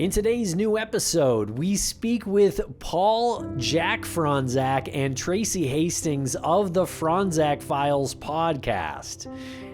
In today's new episode, we speak with Paul Fronczak and Tracey Hastings of the Fronczak Files podcast.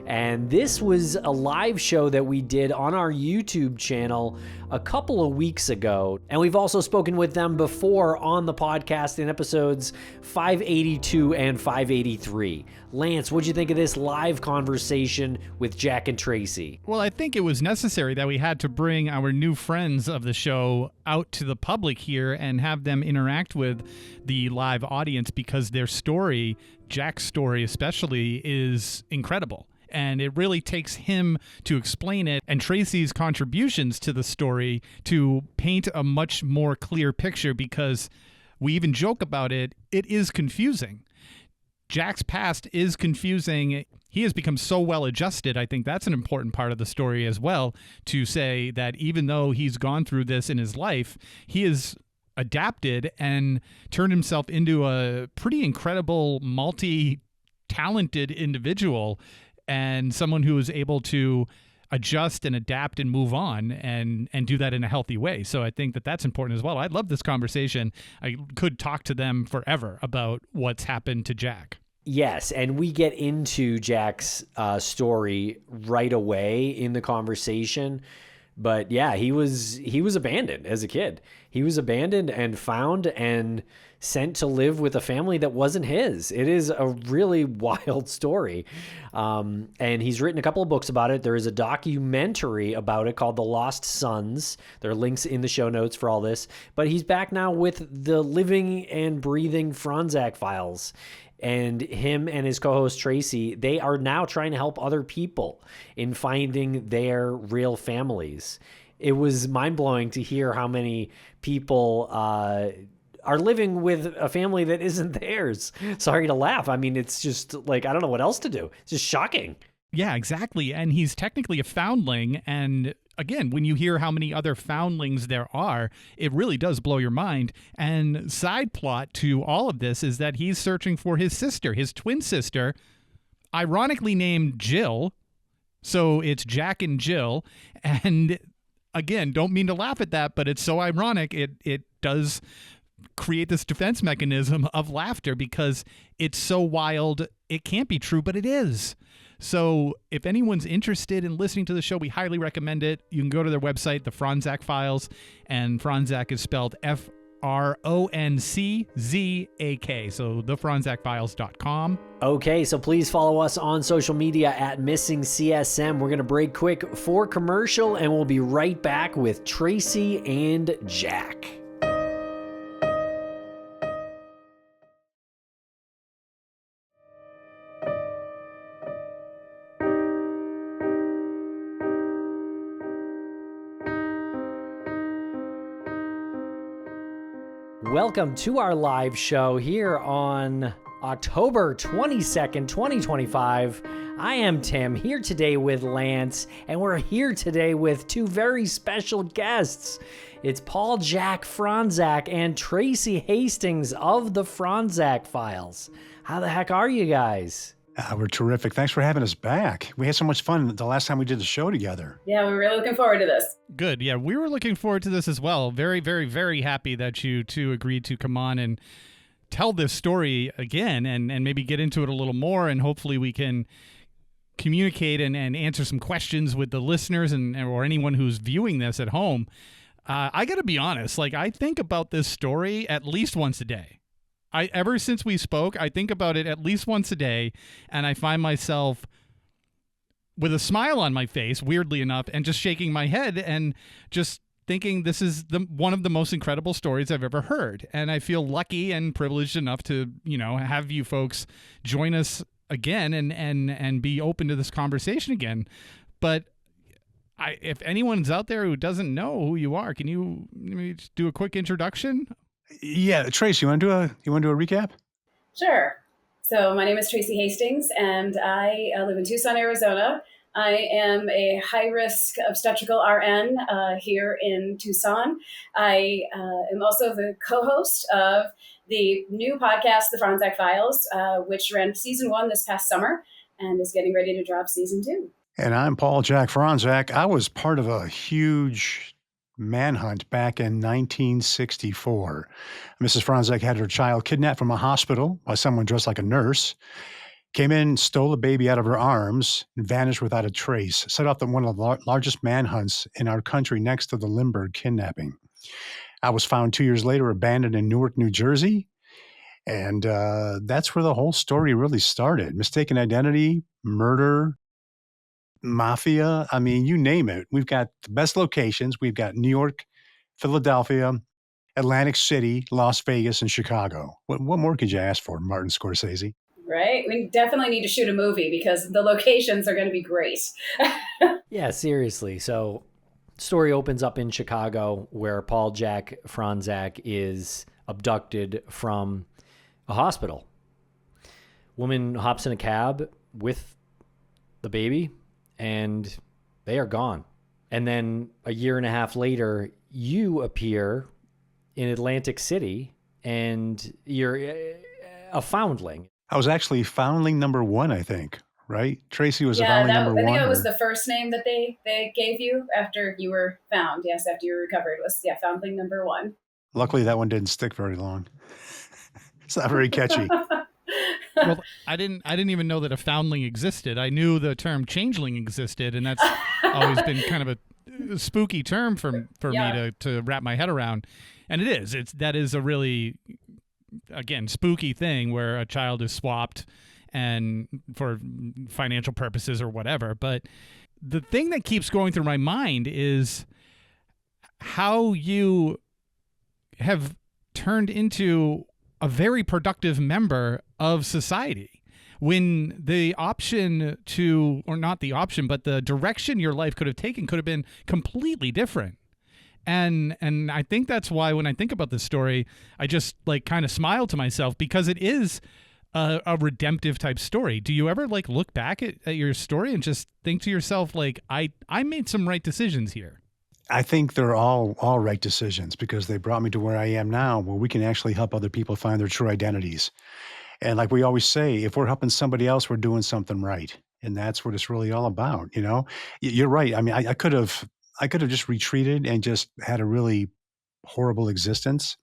And this was a live show that we did on our YouTube channel a couple of weeks ago. And we've also spoken with them before on the podcast in episodes 582 and 583. Lance, what'd you think of this live conversation with Jack and Tracey? Well, I think it was necessary that we had to bring our new friends of the show out to the public here and have them interact with the live audience because their story, Jack's story especially, is incredible. And it really takes him to explain it and Tracey's contributions to the story to paint a much more clear picture because we even joke about it. It is confusing. Jack's past is confusing. He has become so well adjusted. I think that's an important part of the story as well, to say that even though he's gone through this in his life, he has adapted and turned himself into a pretty incredible, multi-talented individual and someone who is able to adjust and adapt and move on and do that in a healthy way. So I think that that's important as well. I love this conversation. I could talk to them forever about what's happened to Jack. Yes, and we get into Jack's story right away in the conversation. But yeah, he was abandoned as a kid. He was abandoned and found and sent to live with a family that wasn't his. It is a really wild story. And he's written a couple of books about it. There is a documentary about it called The Lost Sons. There are links in the show notes for all this. But he's back now with the living and breathing Fronczak Files. And him and his co-host Tracey, they are now trying to help other people in finding their real families. It was mind-blowing to hear how many people are living with a family that isn't theirs. Sorry to laugh. I mean, it's just like, I don't know what else to do. It's just shocking. Yeah, exactly. And he's technically a foundling. And again, when you hear how many other foundlings there are, it really does blow your mind. And side plot to all of this is that he's searching for his sister, his twin sister, ironically named Jill. So it's Jack and Jill. And again, don't mean to laugh at that, but it's so ironic. It does create this defense mechanism of laughter because it's so wild. It can't be true, but it is. So if anyone's interested in listening to the show, we highly recommend it. You can go to their website, the Fronczak Files, and Fronczak is spelled Fronczak. So thefronczakfiles.com. Okay, so please follow us on social media at Missing CSM. We're going to break quick for commercial, and we'll be right back with Tracey and Jack. Welcome to our live show here on October 22nd, 2025. I am Tim, here today with Lance, and we're here today with two very special guests. It's Paul Fronczak and Tracey Hastings of the Fronczak Files. How the heck are you guys? We're terrific. Thanks for having us back. We had so much fun the last time we did the show together. Yeah, we're really looking forward to this. Good. Yeah, we were looking forward to this as well. Very, very, very happy that you two agreed to come on and tell this story again and maybe get into it a little more. And hopefully we can communicate and answer some questions with the listeners or anyone who's viewing this at home. I got to be honest, I think about this story at least once a day. Ever since we spoke, I think about it at least once a day, and I find myself with a smile on my face, weirdly enough, and just shaking my head and just thinking this is one of the most incredible stories I've ever heard. And I feel lucky and privileged enough to, have you folks join us again and be open to this conversation again. But if anyone's out there who doesn't know who you are, can you maybe just do a quick introduction? Yeah, Trace, you want to do a recap? Sure. So my name is Tracey Hastings, and I live in Tucson, Arizona. I am a high-risk obstetrical RN here in Tucson. I am also the co-host of the new podcast, The Fronczak Files, which ran season 1 this past summer and is getting ready to drop season 2. And I'm Paul Fronczak. I was part of a huge manhunt back in 1964. Mrs. Fronczak had her child kidnapped from a hospital by someone dressed like a nurse, came in, stole the baby out of her arms, and vanished without a trace, set off one of the largest manhunts in our country next to the Lindbergh kidnapping. I was found 2 years later abandoned in Newark, New Jersey, and that's where the whole story really started. Mistaken identity, murder, mafia. I mean, you name it. We've got the best locations. We've got New York, Philadelphia, Atlantic City, Las Vegas, and Chicago. What more could you ask for, Martin Scorsese? Right? We definitely need to shoot a movie because the locations are going to be great. Yeah, seriously. So story opens up in Chicago where Paul Jack Fronczak is abducted from a hospital. Woman hops in a cab with the baby and they are gone. And then a year and a half later, you appear in Atlantic City and you're a foundling. I was actually foundling number one, I think, right? Tracy was a foundling number one. I think it was the first name that they gave you after you were found. Yes, after you were recovered was, foundling number one. Luckily, that one didn't stick very long. It's not very catchy. Well, I didn't even know that a foundling existed. I knew the term changeling existed, and that's always been kind of a spooky term for me to wrap my head around. And it is. That is a really, again, spooky thing where a child is swapped and for financial purposes or whatever. But the thing that keeps going through my mind is how you have turned into a very productive member of society when the option to, or not the option, but the direction your life could have taken could have been completely different. And I think that's why when I think about this story, I just kind of smile to myself because it is a redemptive type story. Do you ever look back at your story and just think to yourself, I made some right decisions here? I think they're all right decisions because they brought me to where I am now, where we can actually help other people find their true identities. And like we always say, if we're helping somebody else, we're doing something right. And that's what it's really all about. You're right. I mean, I could have just retreated and just had a really horrible existence,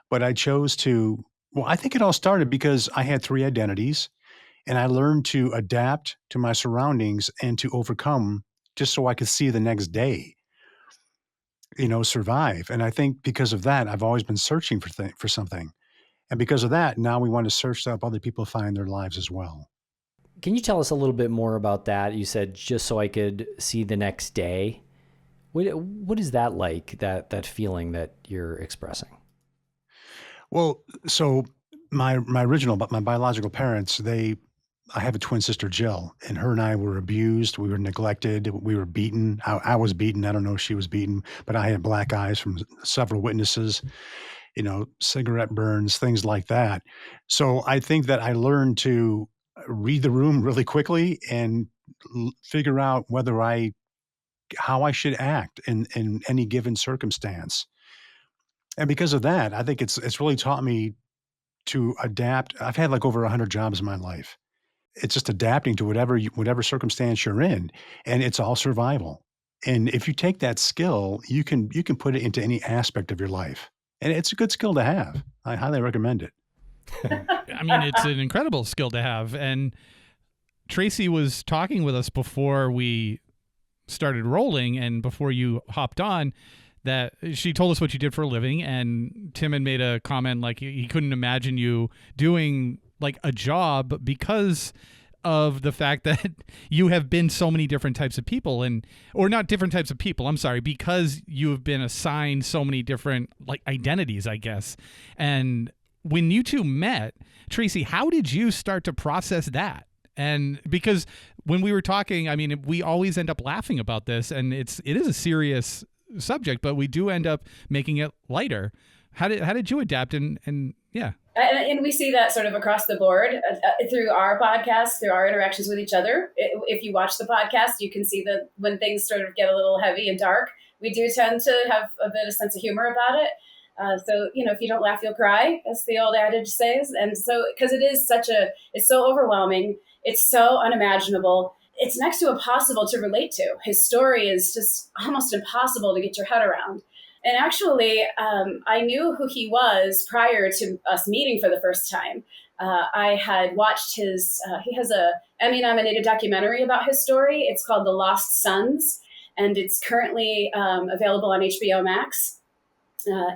but I chose to, I think it all started because I had three identities and I learned to adapt to my surroundings and to overcome just so I could see the next day. Survive. And I think because of that, I've always been searching for something. And because of that, now we want to search to help other people find their lives as well. Can you tell us a little bit more about that? You said just so I could see the next day. What is that like, that feeling that you're expressing? Well, so my biological parents, I have a twin sister, Jill, and her and I were abused. We were neglected. We were beaten. I was beaten. I don't know if she was beaten, but I had black eyes from several witnesses, cigarette burns, things like that. So I think that I learned to read the room really quickly and figure out how I should act in any given circumstance. And because of that, I think it's really taught me to adapt. I've had over 100 jobs in my life. It's just adapting to whatever circumstance you're in, and it's all survival. And if you take that skill, you can put it into any aspect of your life, and it's a good skill to have. I highly recommend it. I mean, it's an incredible skill to have. And Tracy was talking with us before we started rolling, and before you hopped on, that she told us what you did for a living, and Tim had made a comment he couldn't imagine you doing a job because of the fact that you have been so many different types of people or not different types of people. I'm sorry, because you have been assigned so many different identities, I guess. And when you two met, Tracy, how did you start to process that? And because when we were talking, I mean, we always end up laughing about this, and it is a serious subject, but we do end up making it lighter. How did you adapt? And yeah. And we see that sort of across the board through our podcast, through our interactions with each other. If you watch the podcast, you can see that when things sort of get a little heavy and dark, we do tend to have a bit of sense of humor about it. So, if you don't laugh, you'll cry, as the old adage says. And so, because it's so overwhelming, it's so unimaginable. it's next to impossible to relate to. His story is just almost impossible to get your head around. And actually, I knew who he was prior to us meeting for the first time. I had watched he has a Emmy-nominated documentary about his story. It's called The Lost Sons, and it's currently available on HBO Max.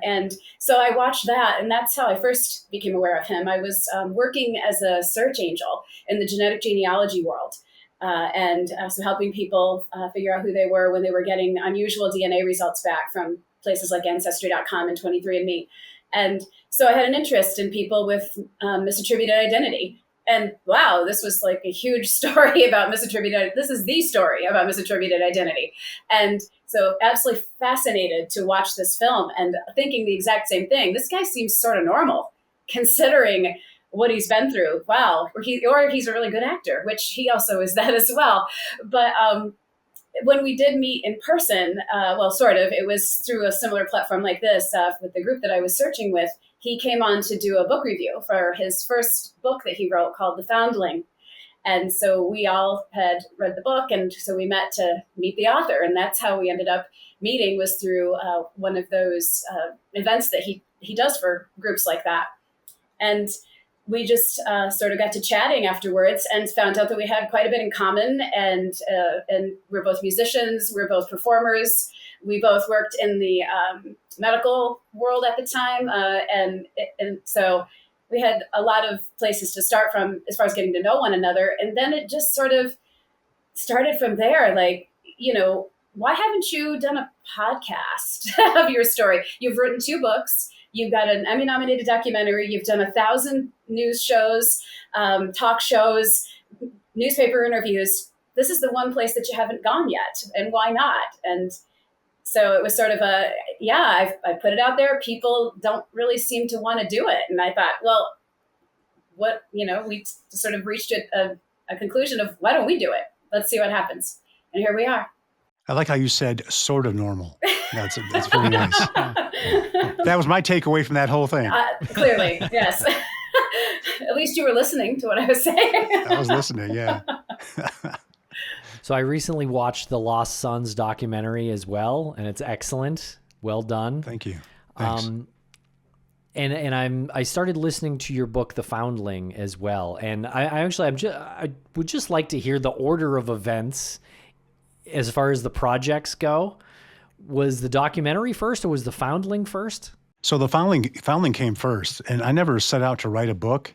And so I watched that, and that's how I first became aware of him. I was working as a search angel in the genetic genealogy world, so helping people figure out who they were when they were getting unusual DNA results back from places like Ancestry.com and 23andMe. And so I had an interest in people with misattributed identity. And wow, this was like a huge story about misattributed. This is the story about misattributed identity. And so absolutely fascinated to watch this film and thinking the exact same thing. This guy seems sort of normal considering what he's been through. Wow. Or he's a really good actor, which he also is that as well. But when we did meet in person, sort of, it was through a similar platform like this with the group that I was searching with. He came on to do a book review for his first book that he wrote called The Foundling. And so we all had read the book, and so we met to meet the author. And that's how we ended up meeting, was through one of those events that he does for groups like that. And we just sort of got to chatting afterwards and found out that we had quite a bit in common. And we're both musicians, we're both performers. We both worked in the medical world at the time. And so we had a lot of places to start from as far as getting to know one another. And then it just sort of started from there. Like, why haven't you done a podcast of your story? You've written 2 books. You've got an Emmy-nominated documentary. You've done 1,000 news shows, talk shows, newspaper interviews. This is the one place that you haven't gone yet, and why not? And so it was sort of I put it out there. People don't really seem to want to do it. And I thought, well, we sort of reached a conclusion of, why don't we do it? Let's see what happens. And here we are. I like how you said sort of normal. That's very nice. That was my takeaway from that whole thing. Clearly, yes. At least you were listening to what I was saying. I was listening, yeah. So I recently watched the Lost Sons documentary as well, and it's excellent. Well done. Thank you. Thanks. I started listening to your book, The Foundling, as well. And I would just like to hear the order of events as far as the projects go. Was the documentary first, or was The Foundling first? So the Foundling came first, and I never set out to write a book.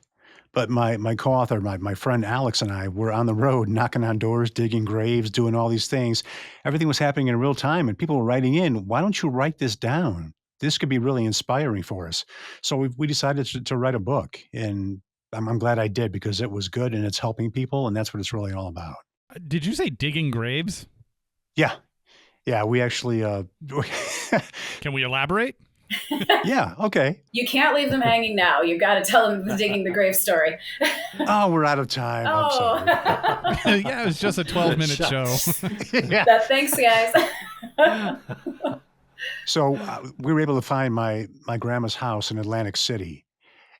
But my co-author, my friend Alex, and I were on the road knocking on doors, digging graves, doing all these things. Everything was happening in real time, and people were writing in, why don't you write this down? This could be really inspiring for us. So we decided to write a book, and I'm glad I did, because it was good and it's helping people, and that's what it's really all about. Did you say digging graves? Yeah. Yeah, we actually... Can we elaborate? Yeah, okay. You can't leave them hanging now. You've got to tell them the digging the grave story. Oh, we're out of time. I'm sorry. Yeah, it was just a 12-minute show. Yeah. Thanks, guys. So we were able to find my grandma's house in Atlantic City.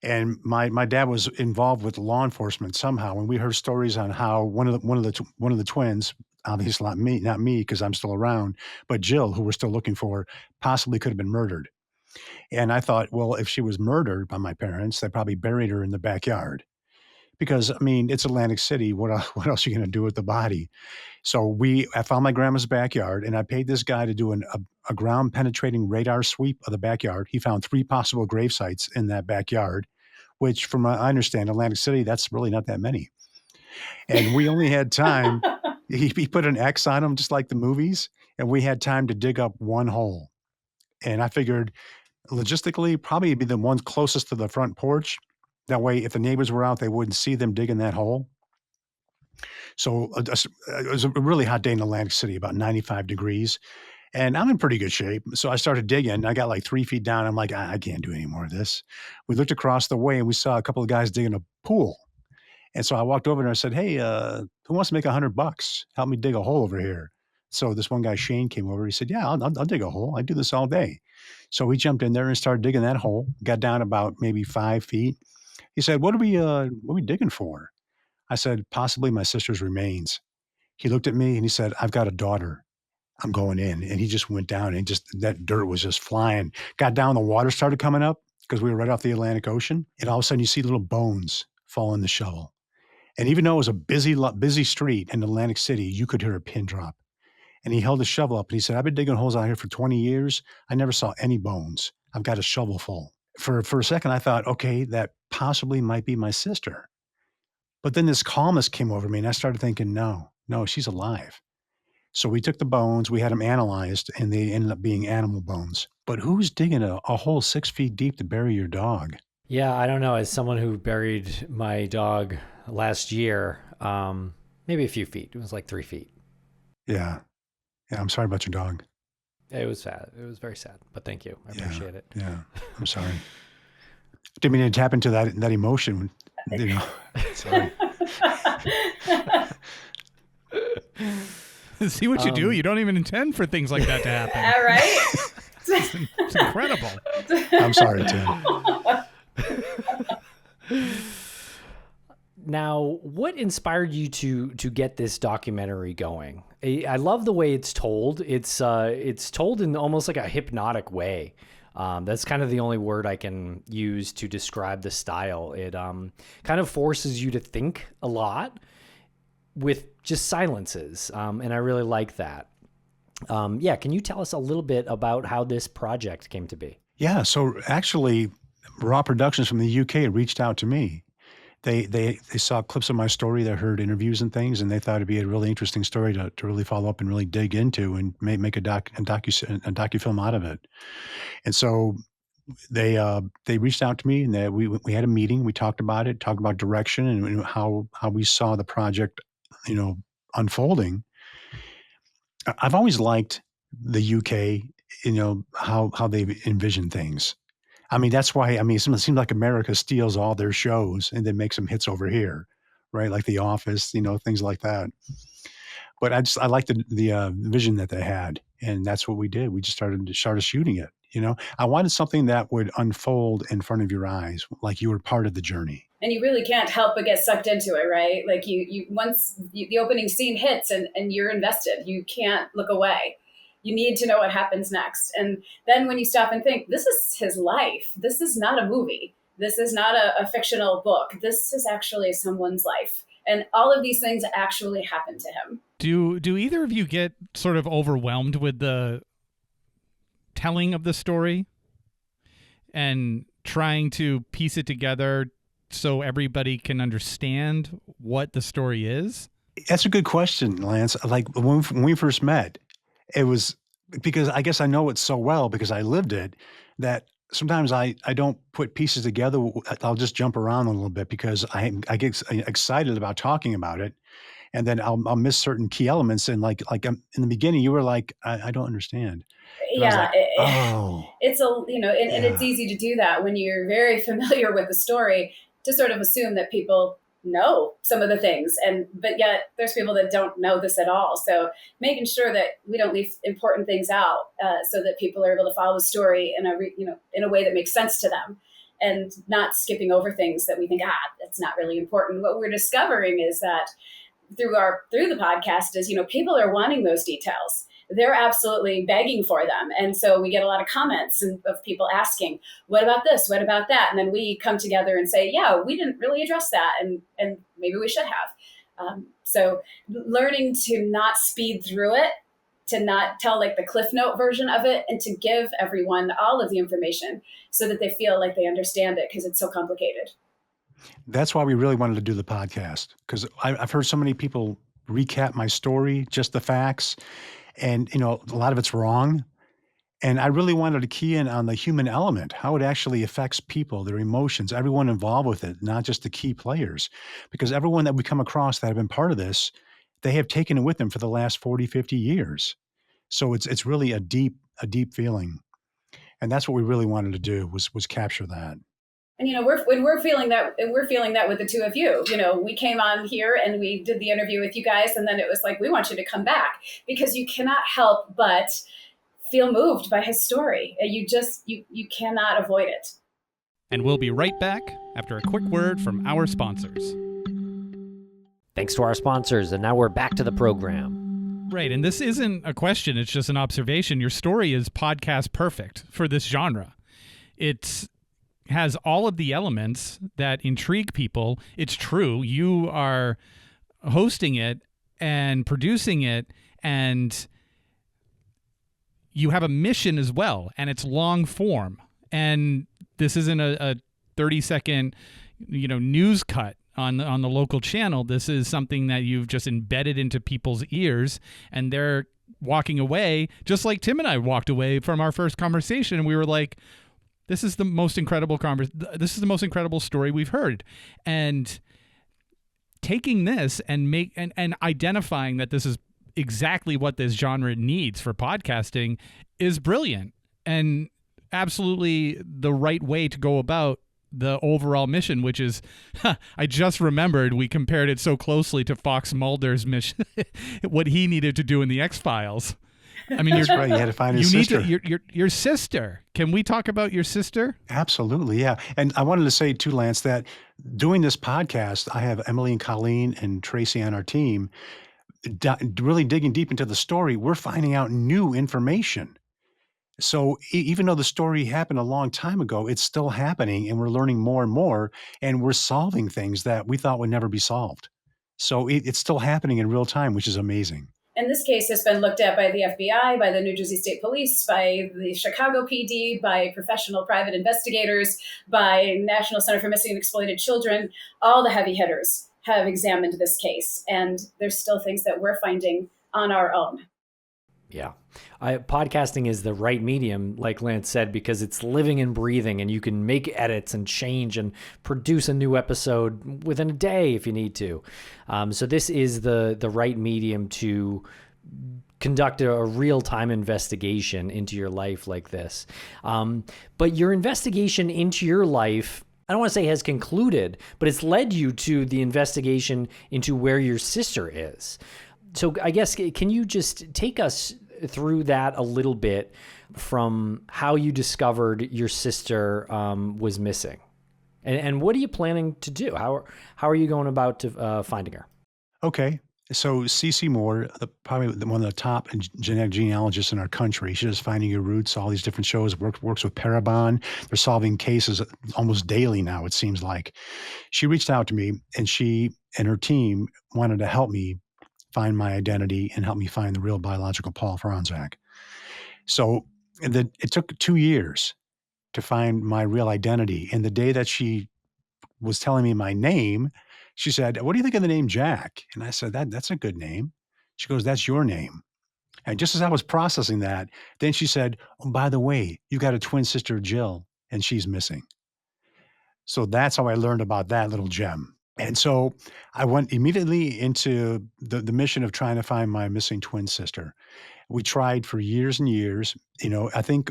And my dad was involved with law enforcement somehow, and we heard stories on how one of the twins, obviously not me because I'm still around, but Jill, who we're still looking for, possibly could have been murdered. And I thought, well, if she was murdered by my parents, they probably buried her in the backyard. Because, I mean, it's Atlantic City. What else are you going to do with the body? So I found my grandma's backyard, and I paid this guy to do a ground-penetrating radar sweep of the backyard. He found 3 possible grave sites in that backyard, which, from what I understand, Atlantic City, that's really not that many. And we only had time. He put an X on them, just like the movies, and we had time to dig up 1 hole. And I figured, logistically, probably be the ones closest to the front porch. That way, if the neighbors were out, they wouldn't see them digging that hole. So it was a really hot day in Atlantic City, about 95 degrees. And I'm in pretty good shape. So I started digging. I got like 3 feet down. I'm like, I can't do any more of this. We looked across the way, and we saw a couple of guys digging a pool. And so I walked over and I said, hey, who wants to make $100? Help me dig a hole over here. So this one guy, Shane, came over. He said, yeah, I'll dig a hole. I do this all day. So we jumped in there and started digging that hole, got down about maybe 5 feet. He said, what are we digging for? I said, possibly my sister's remains. He looked at me and he said, "I've got a daughter. I'm going in." And he just went down and that dirt was just flying. Got down, the water started coming up because we were right off the Atlantic Ocean. And all of a sudden you see little bones fall in the shovel. And even though it was a busy street in Atlantic City, you could hear a pin drop. And he held the shovel up and he said, "I've been digging holes out here for 20 years. I never saw any bones. I've got a shovel full." For a second, I thought, okay, that possibly might be my sister. But then this calmness came over me and I started thinking, no, she's alive. So we took the bones, we had them analyzed, and they ended up being animal bones. But who's digging a hole 6 feet deep to bury your dog? Yeah, I don't know. As someone who buried my dog last year, maybe a few feet. It was like 3 feet. Yeah. Yeah, I'm sorry about your dog. It was sad. It was very sad, but thank you. I appreciate it. Yeah, I'm sorry. Didn't mean to tap into that emotion. Sorry. See what you do? You don't even intend for things like that to happen. All right. It's incredible. I'm sorry, Tim. Now, what inspired you to get this documentary going? I love the way it's told. It's told in almost like a hypnotic way. That's kind of the only word I can use to describe the style. It kind of forces you to think a lot with just silences, and I really like that. Yeah, can you tell us a little bit about how this project came to be? Yeah, so actually, Raw Productions from the UK reached out to me. They saw clips of my story, they heard interviews and things, and they thought it'd be a really interesting story to really follow up and really dig into and make a docufilm out of it. And so they reached out to me and we had a meeting. We talked about it, talked about direction and how we saw the project, unfolding. I've always liked the UK, how they've envisioned things. I mean, that's why, it seems like America steals all their shows and then makes them hits over here, right? Like The Office, things like that. But I liked the vision that they had, and that's what we did. We just started shooting it. I wanted something that would unfold in front of your eyes, like you were part of the journey. And you really can't help but get sucked into it, right? Like once the opening scene hits and you're invested, you can't look away. You need to know what happens next. And then when you stop and think, this is his life. This is not a movie. This is not a fictional book. This is actually someone's life. And all of these things actually happen to him. Do either of you get sort of overwhelmed with the telling of the story and trying to piece it together so everybody can understand what the story is? That's a good question, Lance. Like when we first met, it was because I guess I know it so well because I lived it that sometimes I don't put pieces together. I'll just jump around a little bit because I get excited about talking about it. And then I'll miss certain key elements. And like in the beginning, you were like, I don't understand. And yeah. It's it's easy to do that when you're very familiar with the story to sort of assume that people know some of the things, but yet there's people that don't know this at all. So making sure that we don't leave important things out, so that people are able to follow the story in a way that makes sense to them, and not skipping over things that we think that's not really important. What we're discovering is that through the podcast is people are wanting those details. They're absolutely begging for them. And so we get a lot of comments of people asking, what about this? What about that? And then we come together and say, yeah, we didn't really address that. And maybe we should have. So learning to not speed through it, to not tell like the Cliff Note version of it, and to give everyone all of the information so that they feel like they understand it because it's so complicated. That's why we really wanted to do the podcast, because I've heard so many people recap my story, just the facts. And, a lot of it's wrong. And I really wanted to key in on the human element, how it actually affects people, their emotions, everyone involved with it, not just the key players. Because everyone that we come across that have been part of this, they have taken it with them for the last 40, 50 years. So it's really a deep feeling. And that's what we really wanted to do was capture that. And we're feeling that with the two of you. We came on here and we did the interview with you guys, and then it was like, we want you to come back because you cannot help but feel moved by his story. You cannot avoid it. And we'll be right back after a quick word from our sponsors. Thanks to our sponsors, and now we're back to the program. Right, and this isn't a question, it's just an observation. Your story is podcast perfect for this genre. It has all of the elements that intrigue people. It's true. You are hosting it and producing it, and you have a mission as well, and it's long form. And this isn't a 30-second, news cut on the local channel. This is something that you've just embedded into people's ears, and they're walking away just like Tim and I walked away from our first conversation, and we were like, this is the most incredible this is the most incredible story we've heard. And taking this and identifying that this is exactly what this genre needs for podcasting is brilliant and absolutely the right way to go about the overall mission, which is, I just remembered we compared it so closely to Fox Mulder's mission, what he needed to do in the X-Files. I mean, That's right. You had to find his sister. Your sister. Can we talk about your sister? Absolutely, yeah. And I wanted to say too, Lance, that doing this podcast, I have Emily and Colleen and Tracey on our team, really digging deep into the story. We're finding out new information. So even though the story happened a long time ago, it's still happening, and we're learning more and more, and we're solving things that we thought would never be solved. So it's still happening in real time, which is amazing. And this case has been looked at by the FBI, by the New Jersey State Police, by the Chicago PD, by professional private investigators, by National Center for Missing and Exploited Children. All the heavy hitters have examined this case, and there's still things that we're finding on our own. Yeah. Podcasting is the right medium, like Lance said, because it's living and breathing, and you can make edits and change and produce a new episode within a day if you need to. So this is the right medium to conduct a real-time investigation into your life like this. But your investigation into your life, I don't want to say has concluded, but it's led you to the investigation into where your sister is. So I guess, can you just take us through that a little bit from how you discovered your sister was missing? And what are you planning to do? How are you going about to finding her? Okay. So Cece Moore, probably one of the top genetic genealogists in our country, she does Finding Your Roots, all these different shows, works with Parabon. They're solving cases almost daily now, it seems like. She reached out to me, and she and her team wanted to help me find my identity and help me find the real biological Paul Fronczak. So it took 2 years to find my real identity. And the day that she was telling me my name, she said, "What do you think of the name Jack?" And I said, that's a good name. She goes, "That's your name." And just as I was processing that, then she said, "Oh, by the way, you've got a twin sister, Jill, and she's missing." So that's how I learned about that little gem. And so I went immediately into the mission of trying to find my missing twin sister. We tried for years and years. I think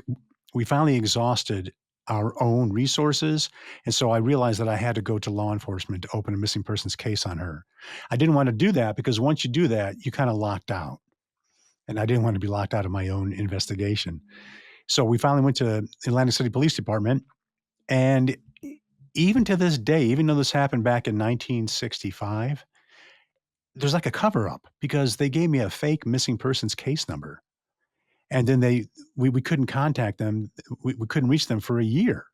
we finally exhausted our own resources. And so I realized that I had to go to law enforcement to open a missing persons case on her. I didn't want to do that because once you do that, you kind of locked out. And I didn't want to be locked out of my own investigation. So we finally went to Atlantic City Police Department, and even to this day, even though this happened back in 1965, there's like a cover up because they gave me a fake missing persons case number. And then we couldn't contact them. We couldn't reach them for a year.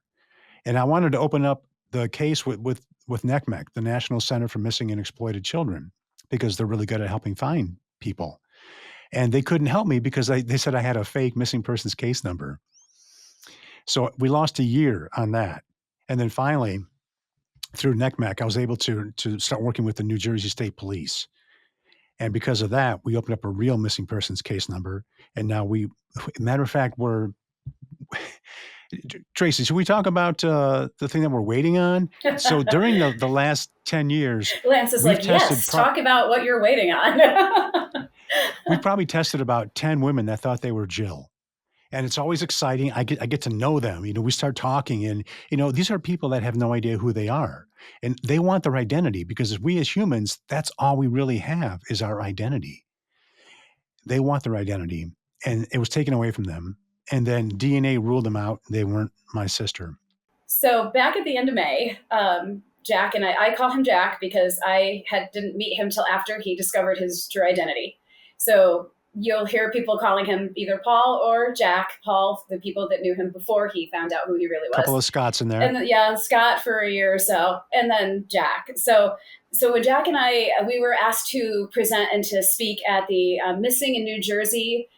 And I wanted to open up the case with NCMEC, the National Center for Missing and Exploited Children, because they're really good at helping find people. And they couldn't help me because they said I had a fake missing persons case number. So we lost a year on that. And then finally, through NCMEC, I was able to start working with the New Jersey State Police. And because of that, we opened up a real missing persons case number. And now matter of fact, Tracey, should we talk about the thing that we're waiting on? So during the last 10 years, Lance is like, yes, talk about what you're waiting on. We probably tested about 10 women that thought they were Jill. And it's always exciting. I get to know them. We start talking, and these are people that have no idea who they are, and they want their identity because we as humans, that's all we really have is our identity. They want their identity, and it was taken away from them. And then DNA ruled them out. They weren't my sister. So back at the end of May, Jack and I call him Jack because I didn't meet him till after he discovered his true identity. So you'll hear people calling him either Paul or Jack. Paul, the people that knew him before he found out who he really was. A couple of Scots in there. And Scott for a year or so, and then Jack. So when Jack and we were asked to present and to speak at the Missing in New Jersey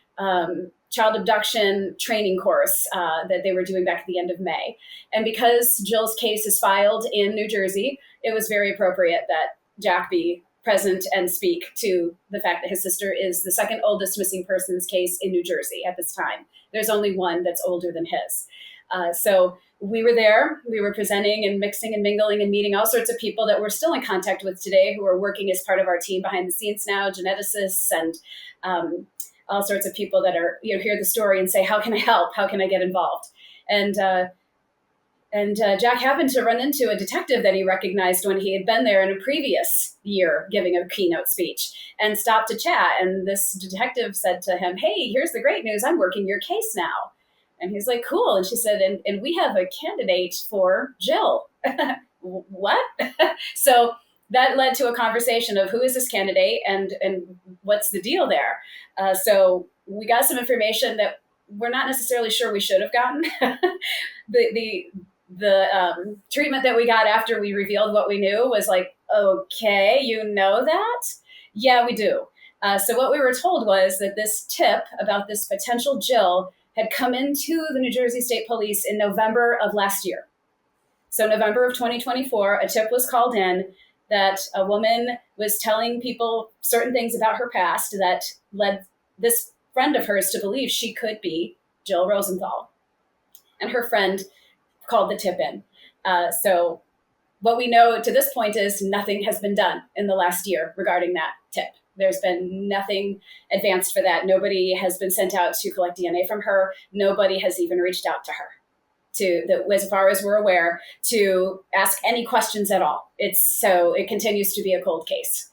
child abduction training course that they were doing back at the end of May. And because Jill's case is filed in New Jersey, it was very appropriate that Jack be present and speak to the fact that his sister is the second oldest missing persons case in New Jersey at this time. There's only one that's older than his. So we were there, we were presenting and mixing and mingling and meeting all sorts of people that we're still in contact with today who are working as part of our team behind the scenes now, geneticists and all sorts of people that are, hear the story and say, how can I help? How can I get involved? And Jack happened to run into a detective that he recognized when he had been there in a previous year giving a keynote speech and stopped to chat. And this detective said to him, hey, here's the great news. I'm working your case now. And he's like, cool. And she said, and we have a candidate for Jill. What? So that led to a conversation of who is this candidate and what's the deal there? So we got some information that we're not necessarily sure we should have gotten. The treatment that we got after we revealed what we knew was like, okay, you know that? Yeah, we do. So what we were told was that this tip about this potential Jill had come into the New Jersey State Police in November of last year. So November of 2024, a tip was called in that a woman was telling people certain things about her past that led this friend of hers to believe she could be Jill Rosenthal. And her friend called the tip in. So what we know to this point is nothing has been done in the last year regarding that tip. There's been nothing advanced for that. Nobody has been sent out to collect DNA from her. Nobody has even reached out to her, as far as we're aware, to ask any questions at all. It continues to be a cold case.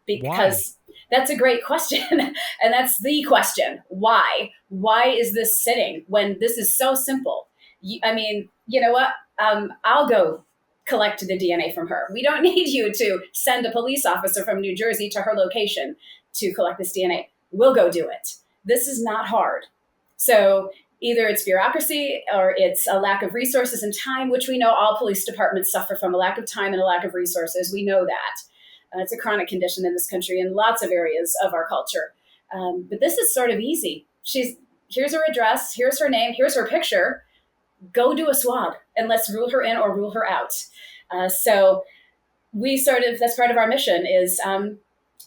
Because Why? That's a great question. And that's the question. Why? Why is this sitting when this is so simple? I mean, you know what? I'll go collect the DNA from her. We don't need you to send a police officer from New Jersey to her location to collect this DNA. We'll go do it. This is not hard. So either it's bureaucracy or it's a lack of resources and time, which we know all police departments suffer from, a lack of time and a lack of resources. We know that. It's a chronic condition in this country in lots of areas of our culture. But this is sort of easy. Here's her address, here's her name, here's her picture. Go do a swab and let's rule her in or rule her out. So that's part of our mission is,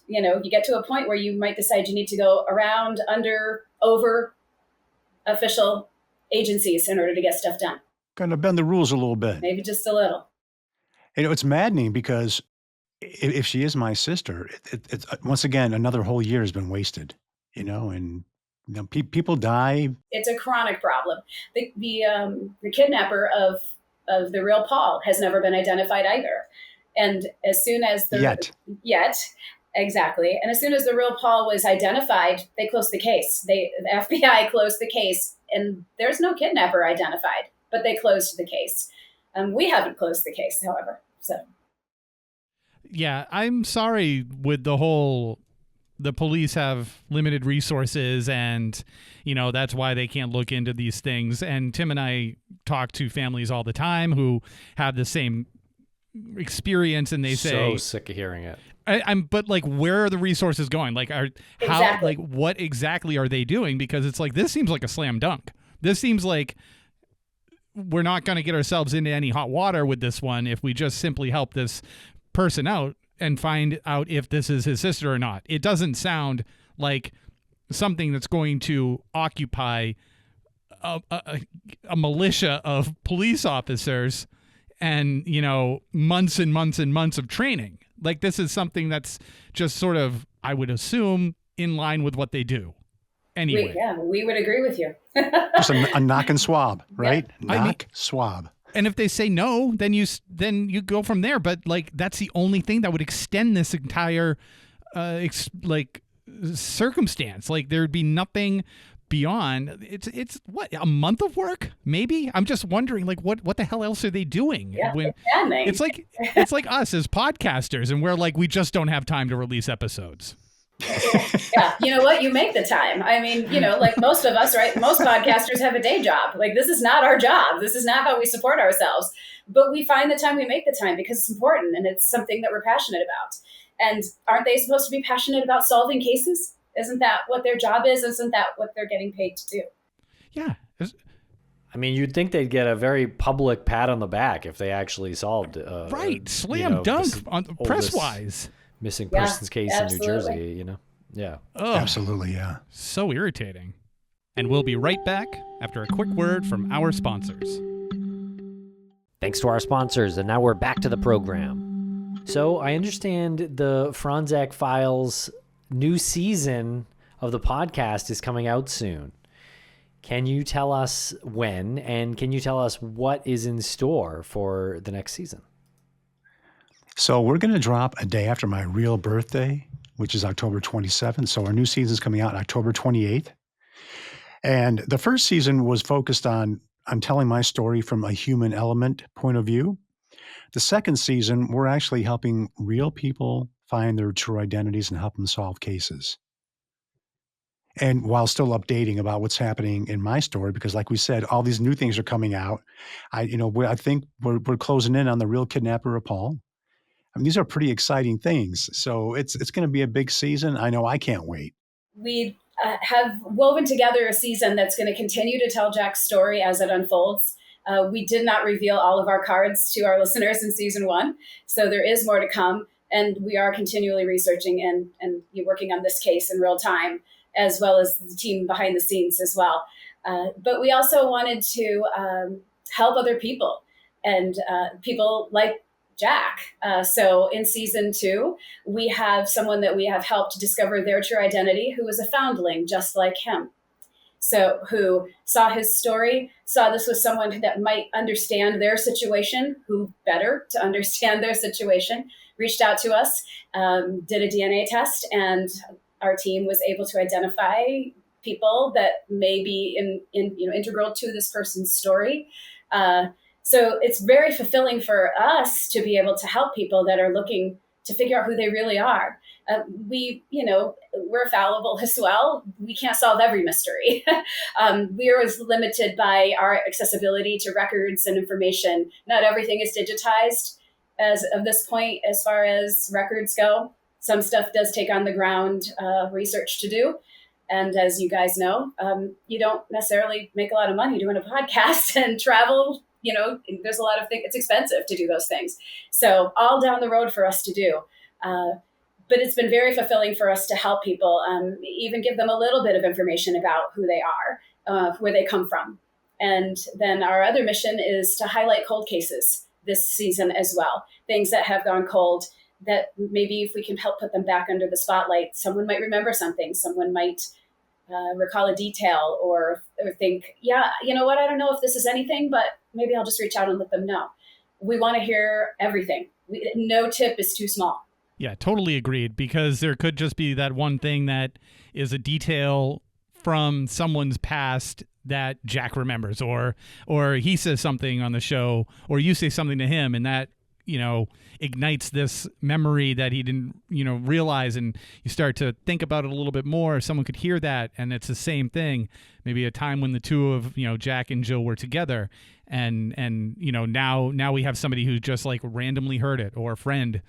you get to a point where you might decide you need to go around, under, over official agencies in order to get stuff done. Kind of bend the rules a little bit. Maybe just a little. It's maddening because if she is my sister, it's once again, another whole year has been wasted, and people die. It's a chronic problem. The kidnapper of the real Paul has never been identified either. And as soon as Yet, exactly. And as soon as the real Paul was identified, they closed the case. The FBI closed the case, and there's no kidnapper identified, but they closed the case. We haven't closed the case, however. So. Yeah, I'm sorry with the police have limited resources and, that's why they can't look into these things. And Tim and I talk to families all the time who have the same experience and they say, so sick of hearing it. But where are the resources going? Exactly. What exactly are they doing? Because it's this seems like a slam dunk. This seems like we're not going to get ourselves into any hot water with this one if we just simply help this person out and find out if this is his sister or not. It doesn't sound like something that's going to occupy a militia of police officers and, months and months and months of training. This is something that's just sort of, I would assume, in line with what they do. Anyway. We would agree with you. Just a knock and swab, right? Yeah. Swab. And if they say no, then you go from there. But that's the only thing that would extend this entire circumstance. There'd be nothing beyond. It's what, a month of work, maybe? I'm just wondering, like, what the hell else are they doing? Yeah, It's like us as podcasters, and we're like, we just don't have time to release episodes. Yeah, you know what? You make the time. I mean, like most of us, right? Most podcasters have a day job. Like, this is not our job. This is not how we support ourselves. But we find the time, we make the time because it's important and it's something that we're passionate about. And aren't they supposed to be passionate about solving cases? Isn't that what their job is? Isn't that what they're getting paid to do? Yeah. I mean, you'd think they'd get a very public pat on the back if they actually solved right. Slam dunk on press-wise. Missing persons case absolutely. in New Jersey, Yeah. Oh, Absolutely, yeah. so irritating. And we'll be right back after a quick word from our sponsors. Thanks to our sponsors, and now we're back to the program. So I understand the Fronczak Files new season of the podcast is coming out soon. Can you tell us when, and can you tell us what is in store for the next season? So we're going to drop a day after my real birthday, which is October 27th. So our new season is coming out October 28th. And the first season was focused on telling my story from a human element point of view. The second season, we're actually helping real people find their true identities and help them solve cases. And while still updating about what's happening in my story, because like we said, all these new things are coming out. I think we're closing in on the real kidnapper of Paul. I mean, these are pretty exciting things. So it's going to be a big season. I know I can't wait. We have woven together a season that's going to continue to tell Jack's story as it unfolds. We did not reveal all of our cards to our listeners in season 1. So there is more to come. And we are continually researching and working on this case in real time, as well as the team behind the scenes as well. But we also wanted to help other people and people like Jack. So in season 2, we have someone that we have helped discover their true identity, who was a foundling just like him. So who saw his story, saw this was someone that might understand their situation, who better to understand their situation, reached out to us, did a DNA test, and our team was able to identify people that may be integral to this person's story. So it's very fulfilling for us to be able to help people that are looking to figure out who they really are. We're fallible as well. We can't solve every mystery. We are as limited by our accessibility to records and information. Not everything is digitized as of this point, as far as records go. Some stuff does take on the ground research to do. And as you guys know, you don't necessarily make a lot of money doing a podcast and travel. There's a lot of things. It's expensive to do those things. So all down the road for us to do. But it's been very fulfilling for us to help people, even give them a little bit of information about who they are, where they come from. And then our other mission is to highlight cold cases this season as well. Things that have gone cold that maybe if we can help put them back under the spotlight, someone might remember something, someone might recall a detail or think, yeah, you know what, I don't know if this is anything, but maybe I'll just reach out and let them know. We want to hear everything. No tip is too small. Yeah, totally agreed, because there could just be that one thing that is a detail from someone's past that Jack remembers, or he says something on the show, or you say something to him, and that, ignites this memory that he didn't, realize, and you start to think about it a little bit more. Someone could hear that, and it's the same thing. Maybe a time when the two of, Jack and Jill were together, and now we have somebody who just like randomly heard it, or a friend,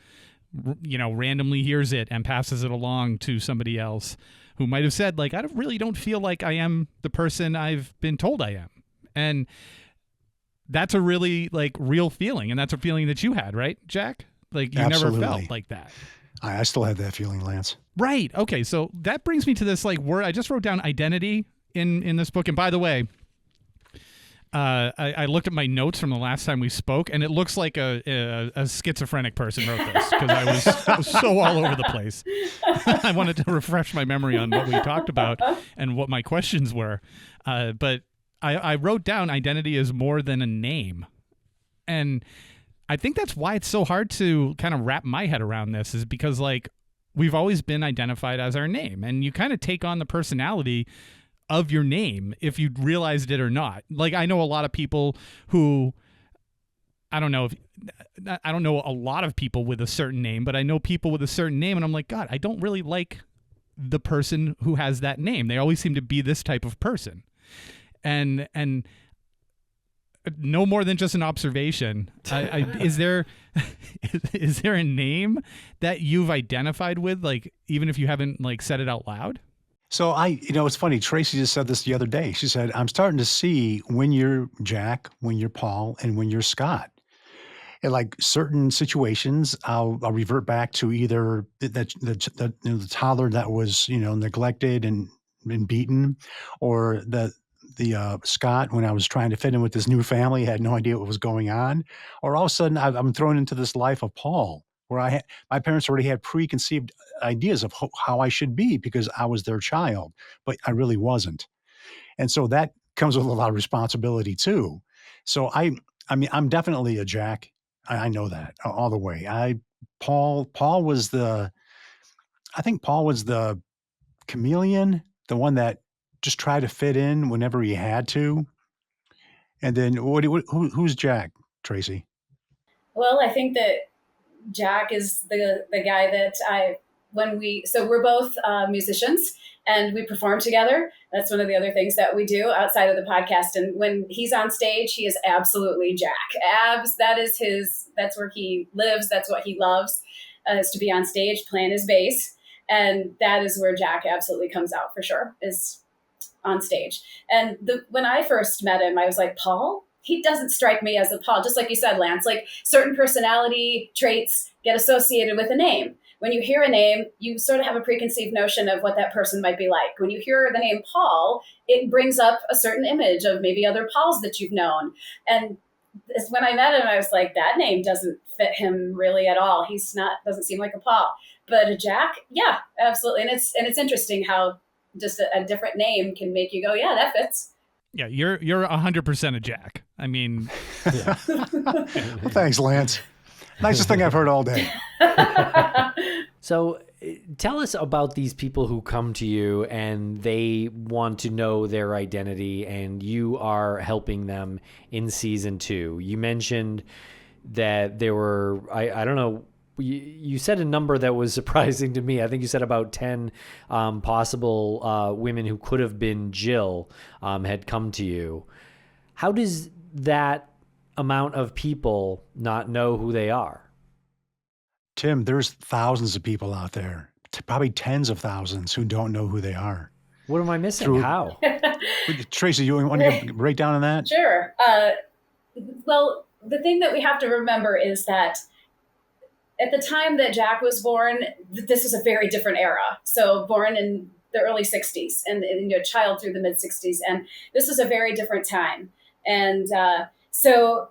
randomly hears it and passes it along to somebody else who might have said, like, I really don't feel like I am the person I've been told I am. And that's a really real feeling. And that's a feeling that you had, right, Jack? Like, you Absolutely. never felt like that. I still have that feeling, Lance. Right. Okay. So that brings me to this word. I just wrote down identity in this book. And by the way, I looked at my notes from the last time we spoke, and it looks like a schizophrenic person wrote this, because I was so all over the place. I wanted to refresh my memory on what we talked about and what my questions were. But I wrote down identity is more than a name. And I think that's why it's so hard to kind of wrap my head around this, is because we've always been identified as our name, and you kind of take on the personality of your name if you realized it or not. Like, I know a lot of people who, I don't know a lot of people with a certain name, but I know people with a certain name, and I'm like, God, I don't really like the person who has that name. They always seem to be this type of person. And no more than just an observation. Is there a name that you've identified with, like, even if you haven't like said it out loud? So it's funny. Tracy just said this the other day. She said, I'm starting to see when you're Jack, when you're Paul, and when you're Scott. In like certain situations, I'll revert back to either the toddler that was, neglected and beaten, or the Scott when I was trying to fit in with this new family, had no idea what was going on, or all of a sudden I'm thrown into this life of Paul, where my parents already had preconceived ideas of how I should be because I was their child, but I really wasn't, and so that comes with a lot of responsibility too. So I mean, I'm definitely a Jack. I know that all the way. Paul was I think Paul was the chameleon, the one that just tried to fit in whenever he had to. And then who's Jack, Tracy? Well, I think that Jack is the guy that so we're both musicians and we perform together. That's one of the other things that we do outside of the podcast. And when he's on stage, he is absolutely Jack. That's where he lives. That's what he loves, is to be on stage playing his bass. And that is where Jack absolutely comes out for sure, is on stage. And when I first met him, I was like, Paul? He doesn't strike me as a Paul, just like you said, Lance. Like, certain personality traits get associated with a name. When you hear a name, you sort of have a preconceived notion of what that person might be like. When you hear the name Paul, it brings up a certain image of maybe other Pauls that you've known. And when I met him, I was like, that name doesn't fit him really at all. Doesn't seem like a Paul. But a Jack, yeah, absolutely. And it's interesting how just a different name can make you go, yeah, that fits. Yeah, you're 100% a Jack. I mean, Yeah. Well, thanks, Lance. Nicest thing I've heard all day. So tell us about these people who come to you and they want to know their identity, and you are helping them in season 2. You mentioned that there were, I don't know, you said a number that was surprising to me. I think you said about 10 possible women who could have been Jill had come to you. How does that amount of people not know who they are? Tim, there's thousands of people out there, probably tens of thousands, who don't know who they are. What am I missing? How? Tracy, you want to give a breakdown on that? Sure. Well, the thing that we have to remember is that at the time that Jack was born, this was a very different era. So born in the early 60s and a child through the mid 60s. And this was a very different time. And so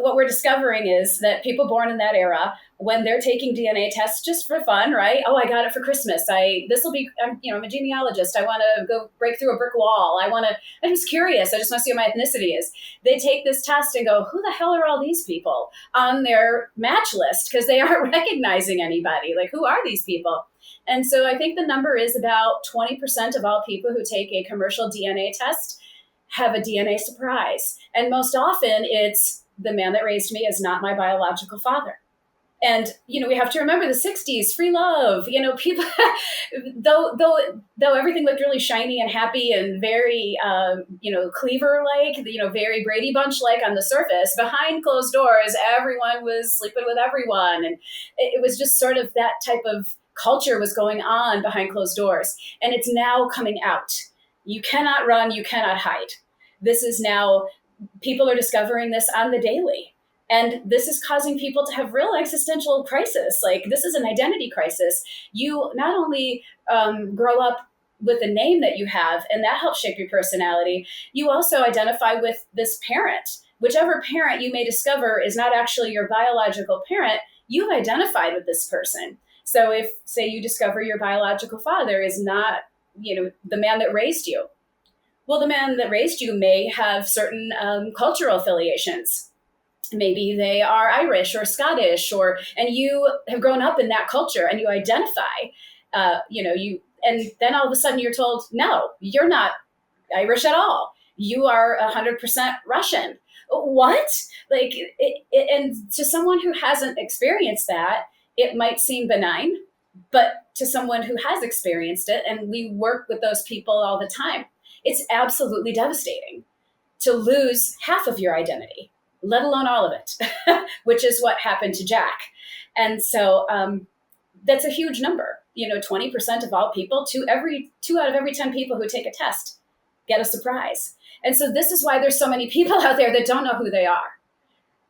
what we're discovering is that people born in that era, when they're taking DNA tests just for fun, right? Oh, I got it for Christmas. I'm a genealogist. I want to go break through a brick wall. I'm just curious. I just want to see what my ethnicity is. They take this test and go, who the hell are all these people on their match list? Because they aren't recognizing anybody. Like, who are these people? And so I think the number is about 20% of all people who take a commercial DNA test have a DNA surprise. And most often it's the man that raised me is not my biological father. And, we have to remember the 60s, free love, people, though everything looked really shiny and happy and very, Cleaver-like, very Brady Bunch-like on the surface, behind closed doors, everyone was sleeping with everyone. And it was just sort of that type of culture was going on behind closed doors. And it's now coming out. You cannot run, you cannot hide. This is now, people are discovering this on the daily. And this is causing people to have real existential crisis. Like, this is an identity crisis. You not only grow up with the name that you have, and that helps shape your personality, you also identify with this parent. Whichever parent you may discover is not actually your biological parent, you've identified with this person. So if, say, you discover your biological father is not, the man that raised you, well, the man that raised you may have certain cultural affiliations. Maybe they are Irish or Scottish, and you have grown up in that culture and you identify, And then all of a sudden you're told, no, you're not Irish at all. You are 100% Russian. What? Like, and to someone who hasn't experienced that, it might seem benign, but to someone who has experienced it, and we work with those people all the time, it's absolutely devastating to lose half of your identity, let alone all of it, which is what happened to Jack. And so that's a huge number. 20% of all people, two out of every 10 people who take a test get a surprise. And so this is why there's so many people out there that don't know who they are.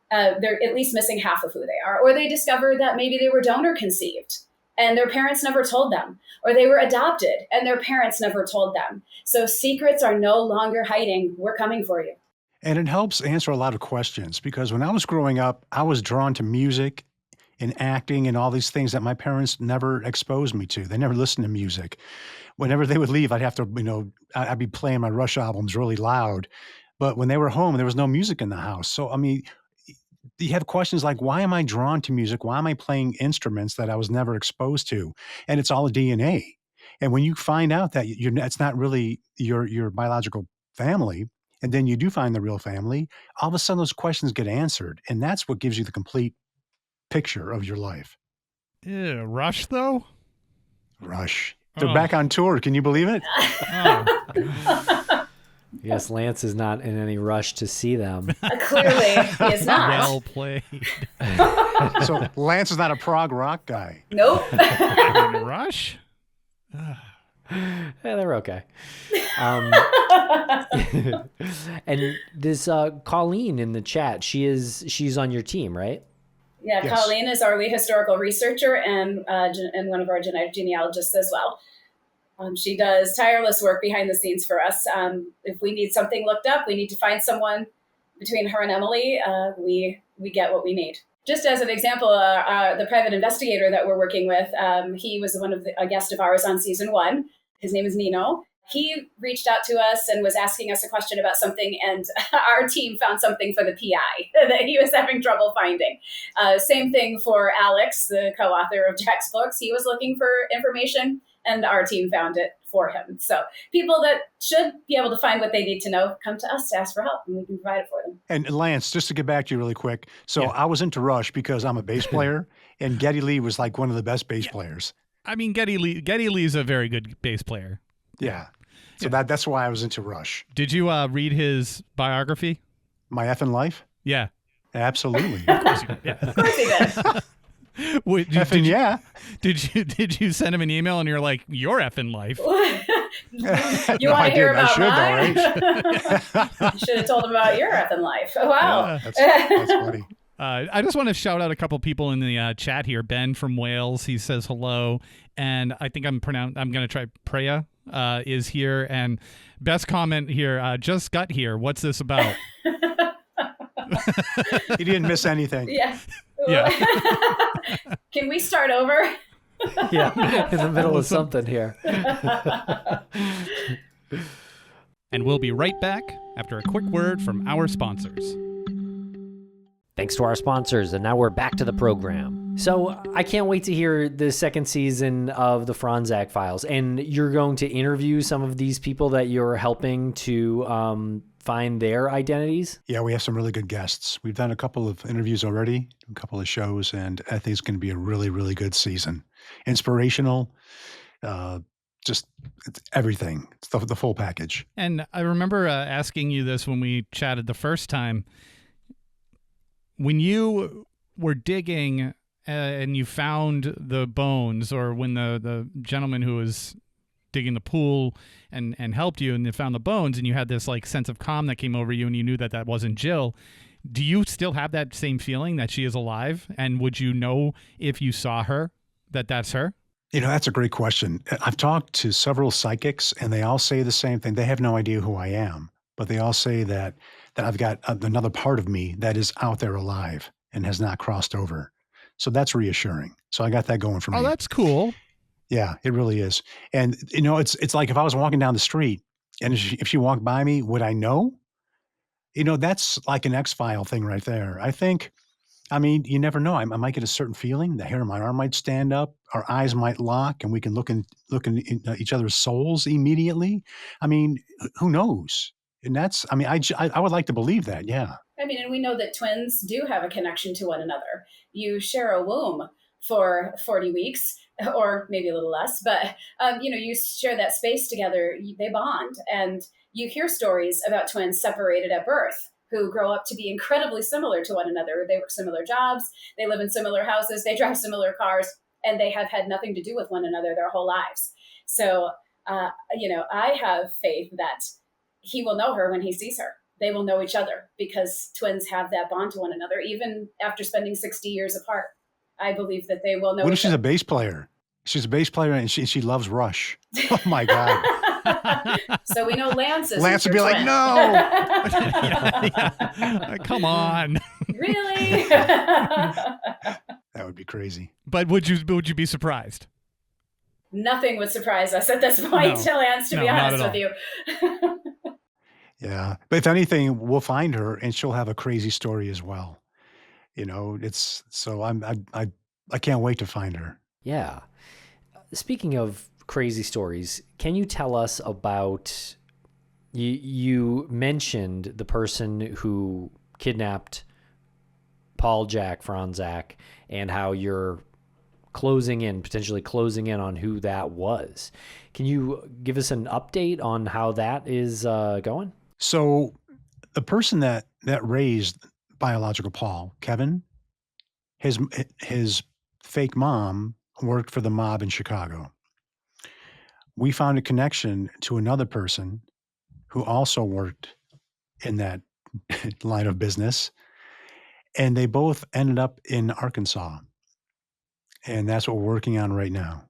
They're at least missing half of who they are, or they discover that maybe they were donor conceived and their parents never told them, or they were adopted and their parents never told them. So secrets are no longer hiding. We're coming for you. And it helps answer a lot of questions, because when I was growing up, I was drawn to music and acting and all these things that my parents never exposed me to. They never listened to music. Whenever they would leave, I'd have to, I'd be playing my Rush albums really loud. But when they were home, there was no music in the house. So, I mean, you have questions like, why am I drawn to music? Why am I playing instruments that I was never exposed to? And it's all DNA. And when you find out that it's not really your biological family, and then you do find the real family, all of a sudden those questions get answered. And that's what gives you the complete picture of your life. Yeah, Rush, though? Rush. They're back on tour. Can you believe it? Yes, Lance is not in any rush to see them. Clearly, he is not. Well played. So Lance is not a prog rock guy. Nope. Rush? Yeah, they're okay. And this Colleen in the chat, she's on your team, right? Yeah, Yes. Colleen is our lead historical researcher and one of our genealogists as well. She does tireless work behind the scenes for us. If we need something looked up, we need to find someone. Between her and Emily, we get what we need. Just as an example, the private investigator that we're working with, he was a guest of ours on season 1. His name is Nino. He reached out to us and was asking us a question about something, and our team found something for the PI that he was having trouble finding. Same thing for Alex, the co-author of Jack's books. He was looking for information, and our team found it for him. So people that should be able to find what they need to know come to us to ask for help, and we can provide it for them. And Lance, just to get back to you really quick. So Yeah. I was into Rush because I'm a bass player, and Geddy Lee was like one of the best bass players. I mean, Geddy Lee's a very good bass player. Yeah. So that's why I was into Rush. Did you read his biography? My effing life? Yeah. Absolutely. Of course you did. Yeah. Of course he did. Wait, Effing yeah. Did you send him an email and you're like, your effing life? You No, want I to hear didn't. I about should, though, mine? You should have told him about your effing life. Oh, wow. That's funny. I just want to shout out a couple people in the chat here. Ben from Wales, he says hello, and I think I'm going to try Preya is here, and best comment here, just got here. What's this about? He didn't miss anything. Yeah. Yeah. Can we start over? Yeah, in the middle of something here. And we'll be right back after a quick word from our sponsors. Thanks to our sponsors, and now we're back to the program. So I can't wait to hear the second season of the Fronczak Files, and you're going to interview some of these people that you're helping to find their identities? Yeah, we have some really good guests. We've done a couple of interviews already, a couple of shows, and I think it's going to be a really, really good season. Inspirational, just it's everything. It's the full package. And I remember asking you this when we chatted the first time. When you were digging and you found the bones, or when the gentleman who was digging the pool and helped you and they found the bones, and you had this like sense of calm that came over you and you knew that wasn't Jill, do you still have that same feeling that she is alive? And would you know if you saw her that that's her? You know, that's a great question. I've talked to several psychics, and they all say the same thing. They have no idea who I am, but they all say that I've got another part of me that is out there alive and has not crossed over. So that's reassuring. So I got that going for me. Oh, that's cool. Yeah, it really is. And, you know, it's like if I was walking down the street and if she walked by me, would I know? You know, that's like an X-File thing right there. I think I mean, you never know. I might get a certain feeling. The hair on my arm might stand up. Our eyes might lock, and we can look in each other's souls immediately. I mean, who knows? And that's. I mean, I would like to believe that. Yeah. I mean, and we know that twins do have a connection to one another. You share a womb for 40 weeks, or maybe a little less, but you share that space together. They bond, and you hear stories about twins separated at birth who grow up to be incredibly similar to one another. They work similar jobs, they live in similar houses, they drive similar cars, and they have had nothing to do with one another their whole lives. So, I have faith that he will know her when he sees her. They will know each other because twins have that bond to one another, even after spending 60 years apart. I believe that they will know. What if she's a bass player? She's a bass player and she loves Rush. Oh my God. So we know Lance is. Lance would be twin. like, no. Yeah. Come on. Really? That would be crazy. But would you be surprised? Nothing would surprise us at this point, Lance, to be honest with you. Yeah. But if anything, we'll find her and she'll have a crazy story as well. It's so I can't wait to find her. Yeah. Speaking of crazy stories, can you tell us about, you mentioned the person who kidnapped Paul Jack Fronczak and how you're potentially closing in on who that was. Can you give us an update on how that is going? So the person that raised biological Paul, Kevin, his fake mom worked for the mob in Chicago. We found a connection to another person who also worked in that line of business, and they both ended up in Arkansas. And that's what we're working on right now.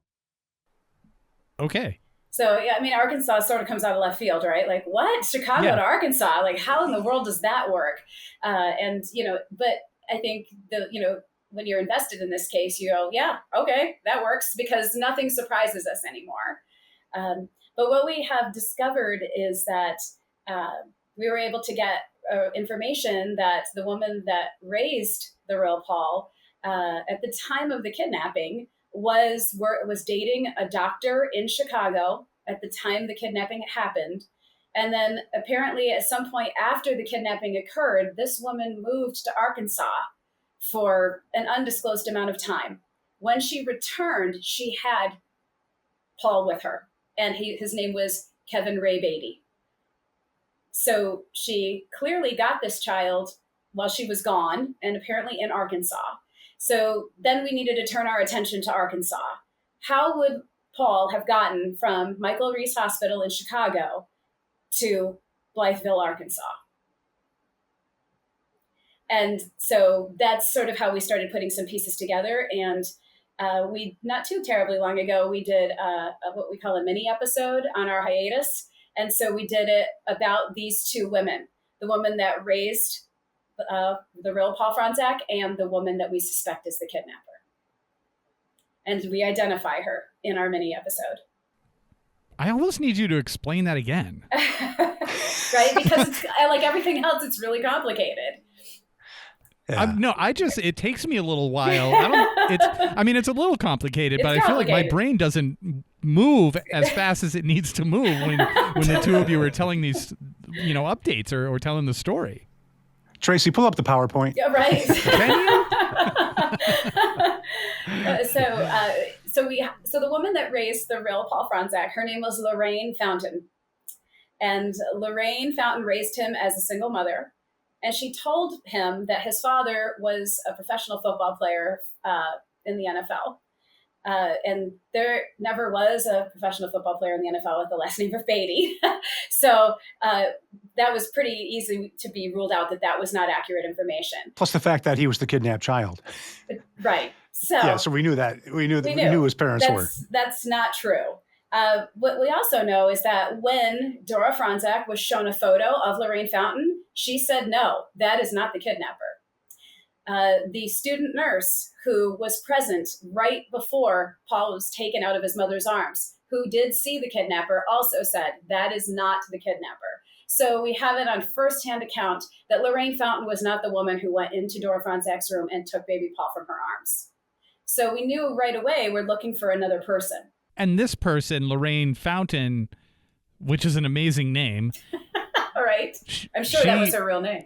Okay. So, yeah, I mean, Arkansas sort of comes out of left field, right? Like, what? Chicago to Arkansas? Like, how in the world does that work? But I think when you're invested in this case, you go, yeah, okay, that works, because nothing surprises us anymore. But what we have discovered is that we were able to get information that the woman that raised the real Paul at the time of the kidnapping was dating a doctor in Chicago at the time the kidnapping happened. And then apparently at some point after the kidnapping occurred, this woman moved to Arkansas for an undisclosed amount of time. When she returned, she had Paul with her, and his name was Kevin Ray Beatty. So she clearly got this child while she was gone, and apparently in Arkansas. So then we needed to turn our attention to Arkansas. How would Paul have gotten from Michael Reese Hospital in Chicago to Blytheville, Arkansas? And so that's sort of how we started putting some pieces together. And we, not too terribly long ago, we did what we call a mini episode on our hiatus. And so we did it about these two women, the woman that raised the real Paul Fronczak and the woman that we suspect is the kidnapper. And we identify her in our mini episode. I almost need you to explain that again. Right? Because it's, like everything else, it's really complicated. Yeah. It takes me a little while. It's a little complicated, but I feel like my brain doesn't move as fast as it needs to move when the two of you are telling these, updates or telling the story. Tracey, pull up the PowerPoint. Yeah, right. So the woman that raised the real Paul Fronczak, her name was Lorraine Fountain. And Lorraine Fountain raised him as a single mother. And she told him that his father was a professional football player in the NFL. And there never was a professional football player in the NFL with the last name of Beatty. So that was pretty easy to be ruled out that was not accurate information. Plus the fact that he was the kidnapped child. Right. So we knew that. We knew his parents were. That's not true. What we also know is that when Dora Fronczak was shown a photo of Lorraine Fountain, she said, no, that is not the kidnapper. The student nurse who was present right before Paul was taken out of his mother's arms, who did see the kidnapper, also said that is not the kidnapper. So we have it on firsthand account that Lorraine Fountain was not the woman who went into Dora Fronczak's room and took baby Paul from her arms. So we knew right away we're looking for another person. And this person, Lorraine Fountain, which is an amazing name. All right. I'm sure that was her real name.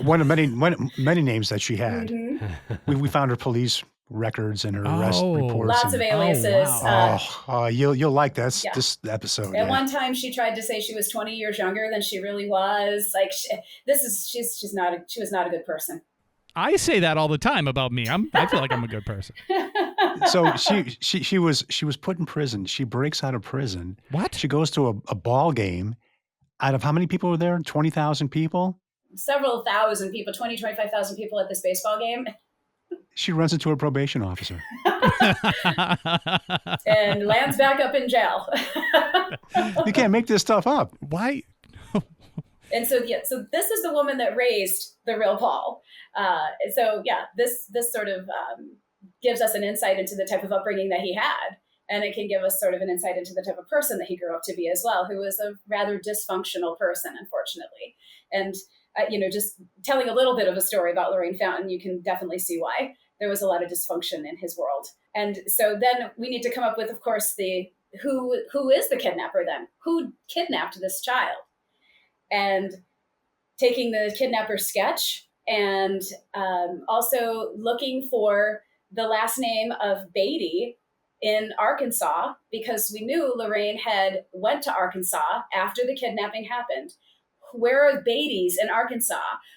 One of many names that she had. Mm-hmm. We found her police records and her arrest reports. Lots of aliases. You'll like this episode. At one time, she tried to say she was 20 years younger than she really was. Like she was not a good person. I say that all the time about me. I feel like I'm a good person. So she was put in prison. She breaks out of prison. What? She goes to a ball game. Out of how many people were there? 20,000 people? Several thousand people, 20, 25,000 people at this baseball game. She runs into her probation officer. And lands back up in jail. You can't make this stuff up. Why? And so this is the woman that raised the real Paul. This sort of gives us an insight into the type of upbringing that he had. And it can give us sort of an insight into the type of person that he grew up to be as well, who was a rather dysfunctional person, unfortunately. And, just telling a little bit of a story about Lorraine Fountain, you can definitely see why there was a lot of dysfunction in his world. And so then we need to come up with, of course, who is the kidnapper then? Who kidnapped this child? And taking the kidnapper sketch and also looking for the last name of Beatty in Arkansas, because we knew Lorraine had went to Arkansas after the kidnapping happened. Where are Beatty's in Arkansas?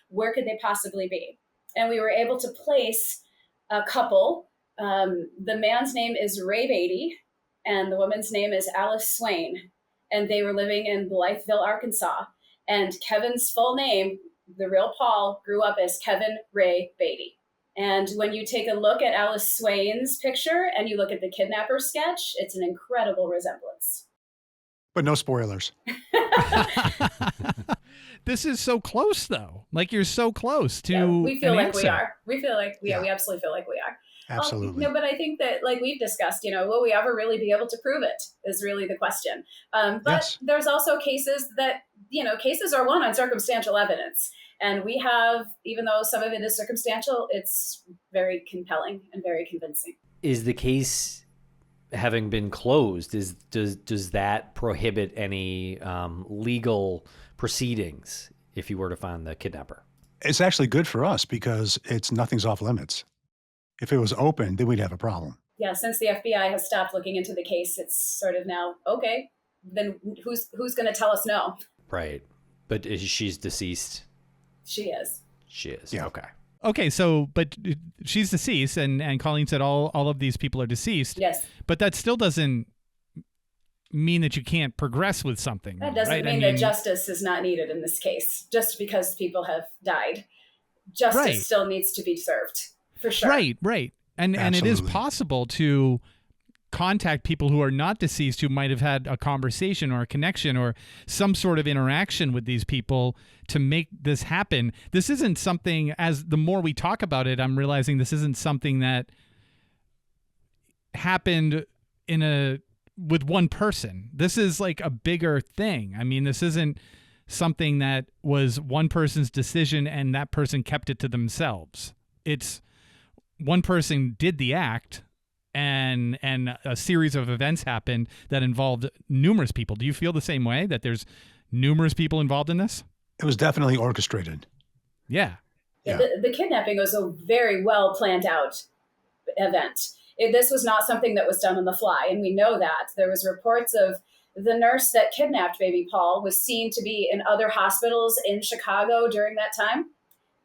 Where could they possibly be? And we were able to place a couple. The man's name is Ray Beatty, and the woman's name is Alice Swain. And they were living in Blytheville, Arkansas. And Kevin's full name, the real Paul, grew up as Kevin Ray Beatty. And when you take a look at Alice Swain's picture and you look at the kidnapper sketch, it's an incredible resemblance. But no spoilers. This is so close, though. Like, you're so close to we feel an like answer. we are. We feel like, we absolutely feel like we are. Absolutely. No, but I think that, like we've discussed, will we ever really be able to prove it is really the question. But Yes. There's also cases that, cases are won on circumstantial evidence. And we have, even though some of it is circumstantial, it's very compelling and very convincing. Is the case having been closed, does that prohibit any legal proceedings if you were to find the kidnapper? It's actually good for us because nothing's off limits. If it was open, then we'd have a problem. Yeah, since the FBI has stopped looking into the case, it's sort of now, okay, then who's going to tell us no? Right. But she's deceased. She is. She is. Yeah. Okay. Okay, so, but she's deceased, and Colleen said all of these people are deceased. Yes. But that still doesn't mean that you can't progress with something. That doesn't right? mean that justice is not needed in this case, just because people have died. Justice Right. still needs to be served, for sure. Right. And it is Absolutely. possible to contact people who are not deceased, who might have had a conversation or a connection or some sort of interaction with these people to make this happen. This isn't something, as the more we talk about it, I'm realizing this isn't something that happened with one person. This is like a bigger thing. I mean, this isn't something that was one person's decision and that person kept it to themselves. It's one person did the act, and a series of events happened that involved numerous people. Do you feel the same way, that there's numerous people involved in this? It was definitely orchestrated. Yeah. Yeah. The kidnapping was a very well planned out event. This was not something that was done on the fly, and we know that. There was reports of the nurse that kidnapped baby Paul was seen to be in other hospitals in Chicago during that time,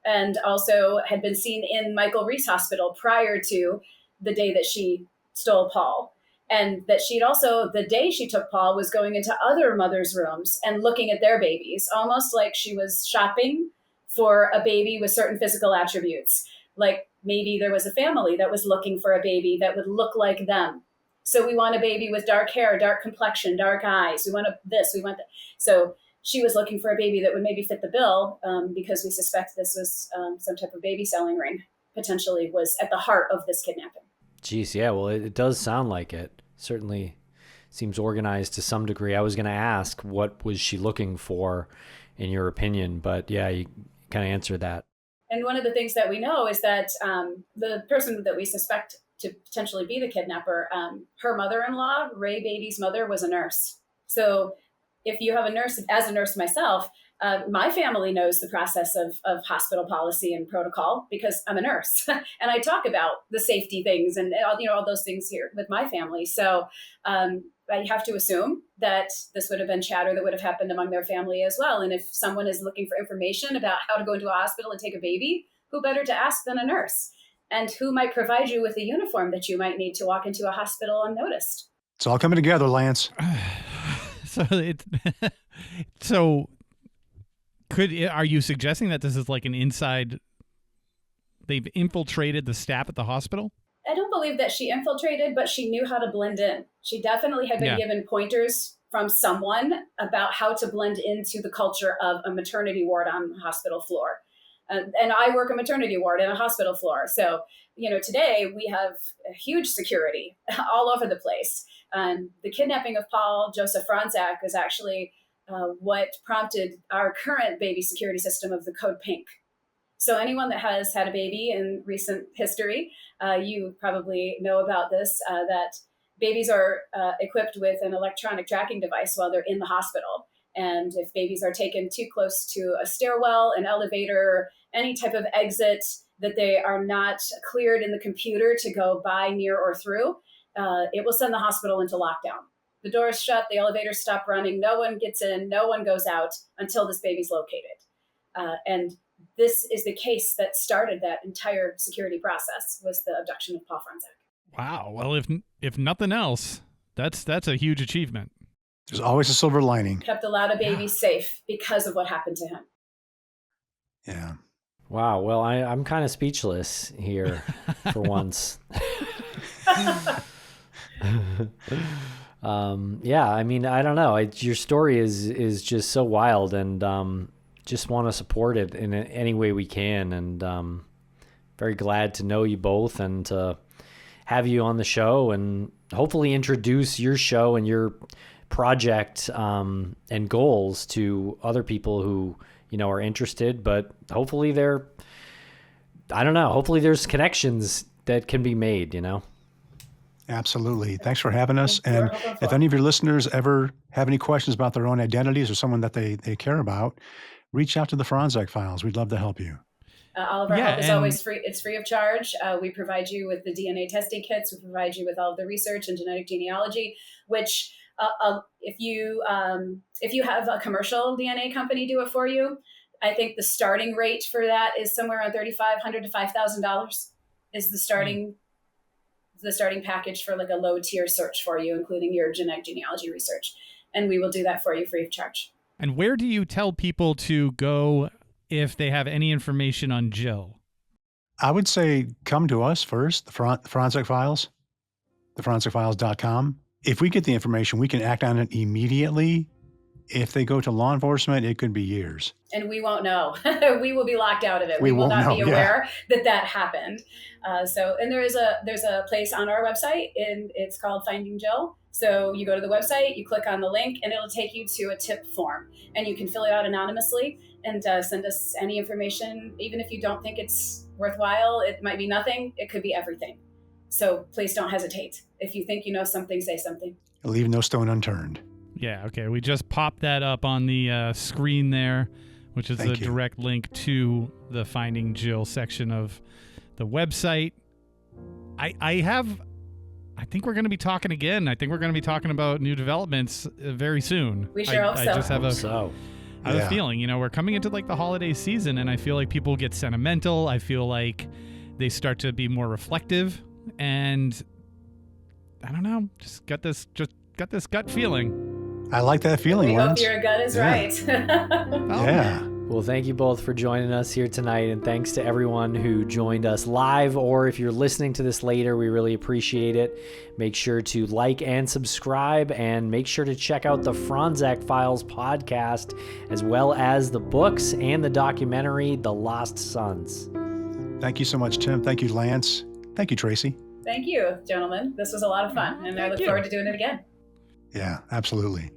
and also had been seen in Michael Reese Hospital prior to the day that she stole Paul. And that she'd also, the day she took Paul, was going into other mothers' rooms and looking at their babies, almost like she was shopping for a baby with certain physical attributes. Like maybe there was a family that was looking for a baby that would look like them. So we want a baby with dark hair, dark complexion, dark eyes. We want this, we want that. So she was looking for a baby that would maybe fit the bill, because we suspect this was some type of baby selling ring, potentially was at the heart of this kidnapping. Geez, yeah. Well, it does sound like it. Certainly seems organized to some degree. I was going to ask, what was she looking for in your opinion? But yeah, you kind of answered that. And one of the things that we know is that the person that we suspect to potentially be the kidnapper, her mother-in-law, Ray Beatty's mother, was a nurse. So if you have a nurse, as a nurse myself, my family knows the process of hospital policy and protocol because I'm a nurse and I talk about the safety things and all those things here with my family. So I have to assume that this would have been chatter that would have happened among their family as well. And if someone is looking for information about how to go into a hospital and take a baby, who better to ask than a nurse? And who might provide you with the uniform that you might need to walk into a hospital unnoticed? It's all coming together, Lance. Are you suggesting that this is like an inside, they've infiltrated the staff at the hospital? I don't believe that she infiltrated, but she knew how to blend in. She definitely had been given pointers from someone about how to blend into the culture of a maternity ward on the hospital floor. And I work a maternity ward in a hospital floor. So, today we have a huge security all over the place. The kidnapping of Paul Joseph Fronczak is actually what prompted our current baby security system of the Code Pink. So anyone that has had a baby in recent history, you probably know about this, that babies are equipped with an electronic tracking device while they're in the hospital. And if babies are taken too close to a stairwell, an elevator, any type of exit that they are not cleared in the computer to go by, near, or through, it will send the hospital into lockdown. The doors shut, the elevators stop running, no one gets in, no one goes out until this baby's located. And this is the case that started that entire security process, was the abduction of Paul Fronczak. Wow. Well, if nothing else, that's a huge achievement. There's always a silver lining. Kept a lot of babies safe because of what happened to him. Yeah. Wow. Well, I'm kind of speechless here for once. Yeah, I mean, I don't know. Your story is just so wild, and just want to support it in any way we can. And very glad to know you both and to have you on the show, and hopefully introduce your show and your project and goals to other people who are interested. But hopefully hopefully there's connections that can be made. Absolutely. Thanks for having us. And if any of your listeners ever have any questions about their own identities or someone that they care about, reach out to the Fronczak Files. We'd love to help you. All of our help is always free. It's free of charge. We provide you with the DNA testing kits. We provide you with all of the research and genetic genealogy, which if you have a commercial DNA company do it for you, I think the starting rate for that is somewhere around $3,500 to $5,000 is the starting package for like a low tier search for you, including your genetic genealogy research. And we will do that for you free of charge. And where do you tell people to go if they have any information on Jill? I would say come to us first, the Fronczak Files, thefronczakfiles.com. If we get the information, we can act on it immediately. If they go to law enforcement, it could be years. And we won't know. We will be locked out of it. We will not know, be aware that happened. And there's a place on our website, and it's called Finding Jill. So you go to the website, you click on the link, and it'll take you to a tip form. And you can fill it out anonymously and send us any information. Even if you don't think it's worthwhile, it might be nothing. It could be everything. So please don't hesitate. If you think you know something, say something. Leave no stone unturned. Yeah, okay. We just popped that up on the screen there, which is a direct link to the Finding Jill section of the website. I think we're going to be talking again. I think we're going to be talking about new developments very soon. We sure hope so. I just have a feeling, we're coming into like the holiday season, and I feel like people get sentimental. I feel like they start to be more reflective, and I don't know, just got this gut feeling. I like that feeling, We Lance. hope your gut is right. Yeah. Well, thank you both for joining us here tonight, and thanks to everyone who joined us live, or if you're listening to this later, we really appreciate it. Make sure to like and subscribe, and make sure to check out the Fronczak Files podcast, as well as the books and the documentary, The Lost Sons. Thank you so much, Tim. Thank you, Lance. Thank you, Tracey. Thank you, gentlemen. This was a lot of fun, and I look forward to doing it again. Yeah, absolutely.